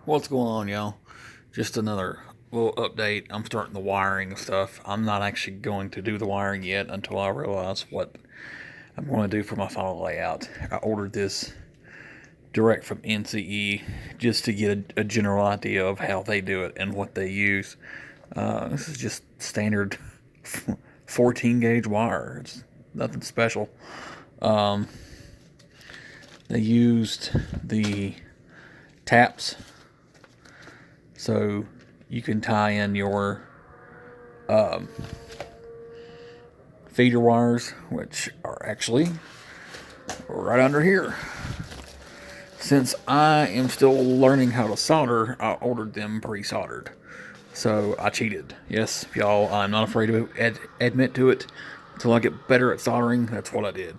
What's going on, y'all? Just another little update. I'm starting the wiring stuff. I'm not actually going to do the wiring yet until I realize what I'm going to do for my final layout. I ordered this direct from NCE just to get a general idea of how they do it and what they use. This is just standard 14 gauge wire. It's nothing special. Um, they used the taps so you can tie in your um, feeder wires, which are actually right under here. Since I am still learning how to solder, I ordered them pre-soldered. So I cheated. Yes, y'all, I'm not afraid to admit to it. Until I get better at soldering, that's what I did.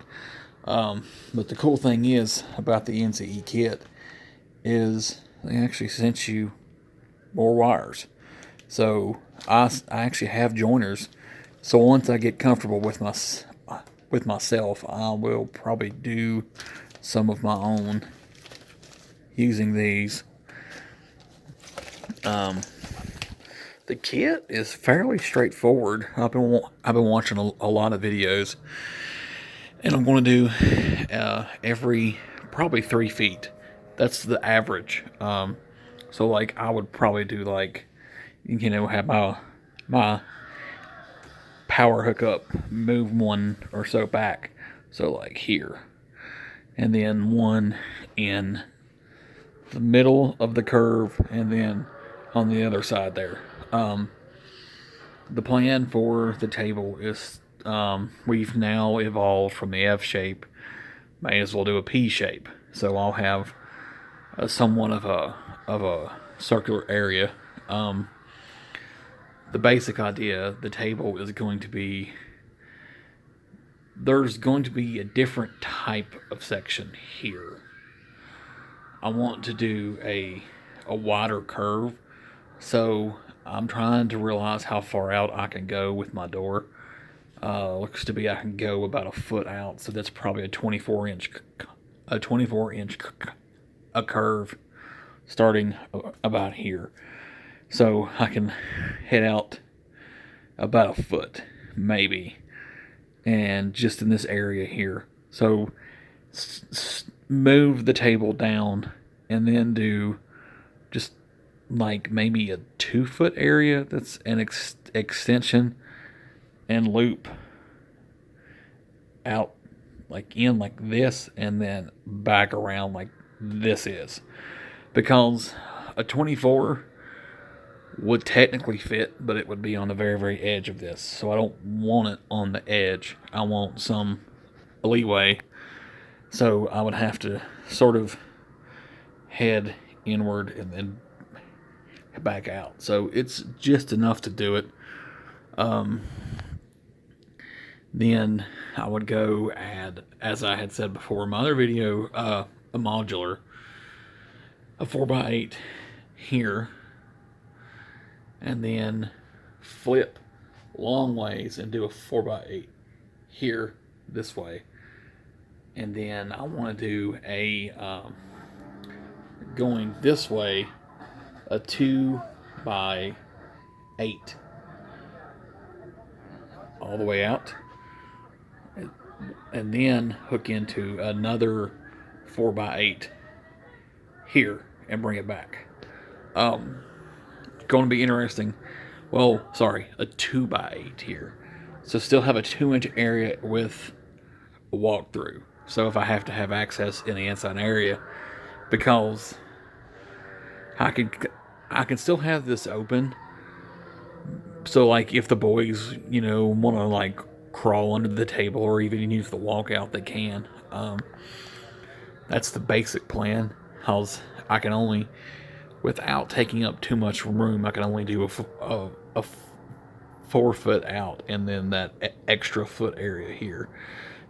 But the cool thing is about the NCE kit is they actually sent you more wires. So I actually have joiners. So once I get comfortable with myself, I will probably do some of my own using these. Um, the kit is fairly straightforward. I've been watching a lot of videos, and I'm going to do every probably 3 feet. That's the average. So like I would probably do like have my power hookup, move one or so back. So like here, and then one in the middle of the curve, and then on the other side there. The plan for the table is we've now evolved from the F shape. May as well do a P shape. So I'll have somewhat of a circular area. The basic idea, the table is going to be there's going to be a different type of section here. I want to do a wider curve, so I'm trying to realize how far out I can go with my door. Looks to be I can go about a foot out, so that's probably a 24 inch a curve starting about here. So I can head out about a foot, maybe, and just in this area here. So move the table down and then do just like maybe a 2 foot area that's an extension and loop out like in like this and then back around like this is, because a 24 would technically fit, but it would be on the very, very edge of this. So I don't want it on the edge. I want some leeway. So I would have to sort of head inward and then back out. So it's just enough to do it. Then I would go add, as I had said before in my other video, a modular, a 4x8 here, and then flip long ways and do a 4x8 here this way. And then I want to do a going this way, a 2x8 all the way out, and then hook into another 4x8 here and bring it back. Going to be interesting. Well, sorry, a 2x8 here. So still have a 2 inch area with a walkthrough. So if I have to have access in the inside area, because I can still have this open. So like if the boys, want to like crawl under the table or even use the walkout, they can. That's the basic plan. How's I can only, without taking up too much room, I can only do a 4 foot out and then that extra foot area here,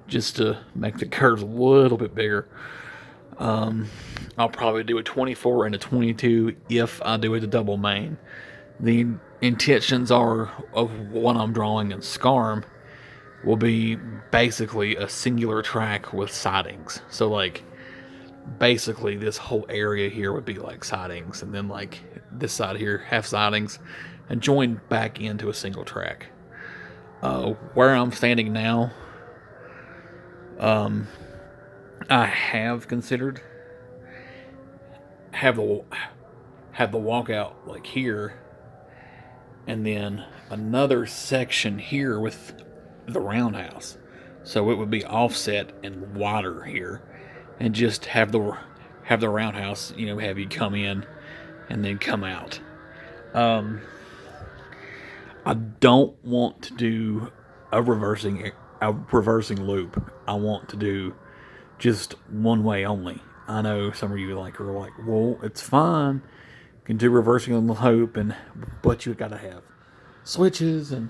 just to make the curves a little bit bigger. I'll probably do a 24 and a 22 if I do it a double main. The intentions are of what I'm drawing in SCARM will be basically a singular track with sidings. So like basically this whole area here would be like sidings, and then like this side here have sidings, and join back into a single track. Where I'm standing now, I have considered have the walkout like here, and then another section here with the roundhouse, so it would be offset and wider here, and just have the roundhouse, have you come in and then come out. I don't want to do a reversing loop. I want to do just one way only. I know some of you are like, well, it's fine. You can do reversing on the loop, but you got to have switches and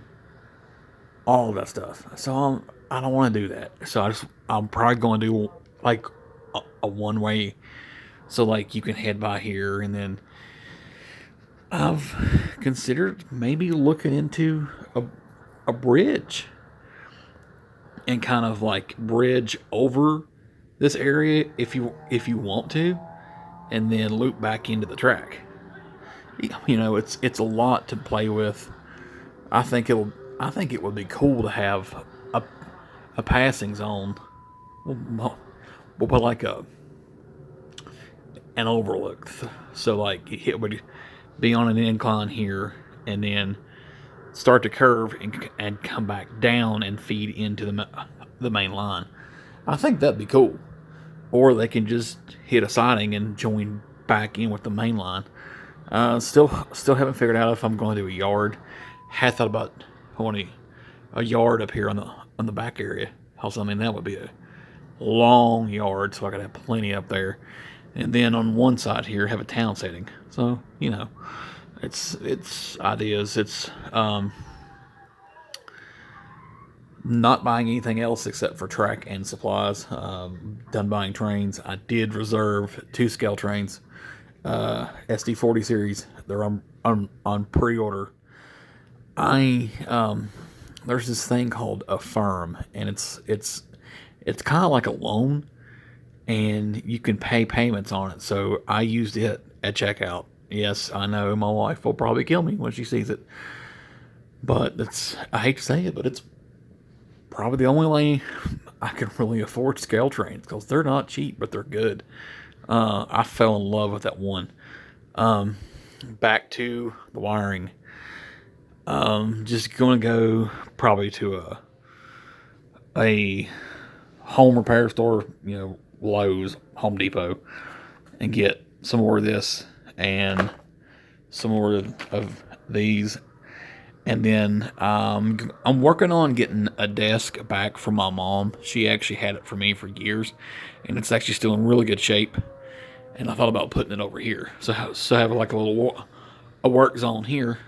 all of that stuff. So I don't want to do that. So I'm probably going to do like a one way. So like you can head by here, and then I've considered maybe looking into a bridge and kind of like bridge over this area if you want to, and then loop back into the track. It's a lot to play with. I think it would be cool to have a passing zone. We'll put like an overlook, so like it would be on an incline here, and then start to curve and come back down and feed into the main line. I think that'd be cool. Or they can just hit a siding and join back in with the main line. Still haven't figured out if I'm going to do a yard. Had thought about wanting a yard up here on the back area. Also, that would be a long yard, so I could have plenty up there. And then on one side here, have a town setting. So, it's ideas. It's not buying anything else except for track and supplies. Done buying trains. I did reserve 2 scale trains, SD40 series. They're on pre-order. There's this thing called Affirm, and it's kind of like a loan, and you can pay payments on it. So I used it at checkout. Yes, I know my wife will probably kill me when she sees it, but I hate to say it, but it's probably the only way I can really afford scale trains, because they're not cheap, but they're good. I fell in love with that one. Back to the wiring. Just going to go probably to a home repair store, Lowe's, Home Depot, and get some more of this and some more of these. And then I'm working on getting a desk back from my mom. She actually had it for me for years, and it's actually still in really good shape. And I thought about putting it over here, so I have like a work zone here,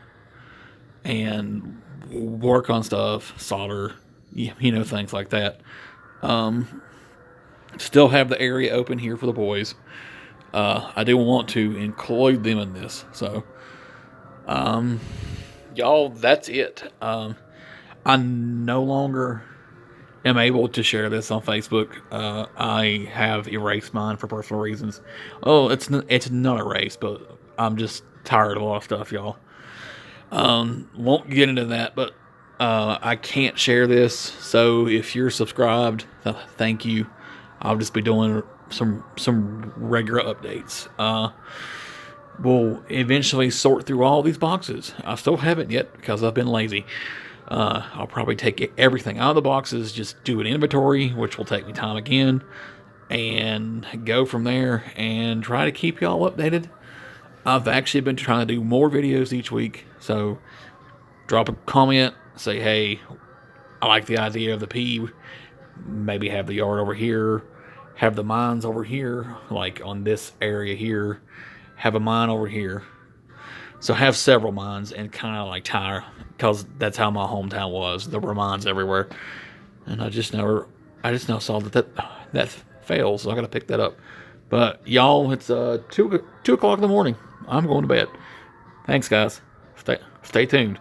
and work on stuff, solder, things like that. Still have the area open here for the boys. I do want to include them in this, so y'all, that's it. I no longer am able to share this on Facebook. I have erased mine for personal reasons. Oh, it's not erased, but I'm just tired of a lot of stuff, y'all. Won't get into that, but I can't share this. So if you're subscribed, thank you. I'll just be doing some regular updates. We'll eventually sort through all these boxes. I still haven't yet because I've been lazy. I'll probably take everything out of the boxes, just do an inventory, which will take me time again, and go from there and try to keep y'all updated. I've actually been trying to do more videos each week, so drop a comment, say, hey, I like the idea of the P, maybe have the yard over here, have the mines over here, like on this area here, have a mine over here. So have several mines and kind of like tie, because that's how my hometown was. There were mines everywhere, and I just now saw that fails, so I got to pick that up. But y'all, it's 2 o'clock in the morning. I'm going to bed. Thanks, guys. Stay tuned.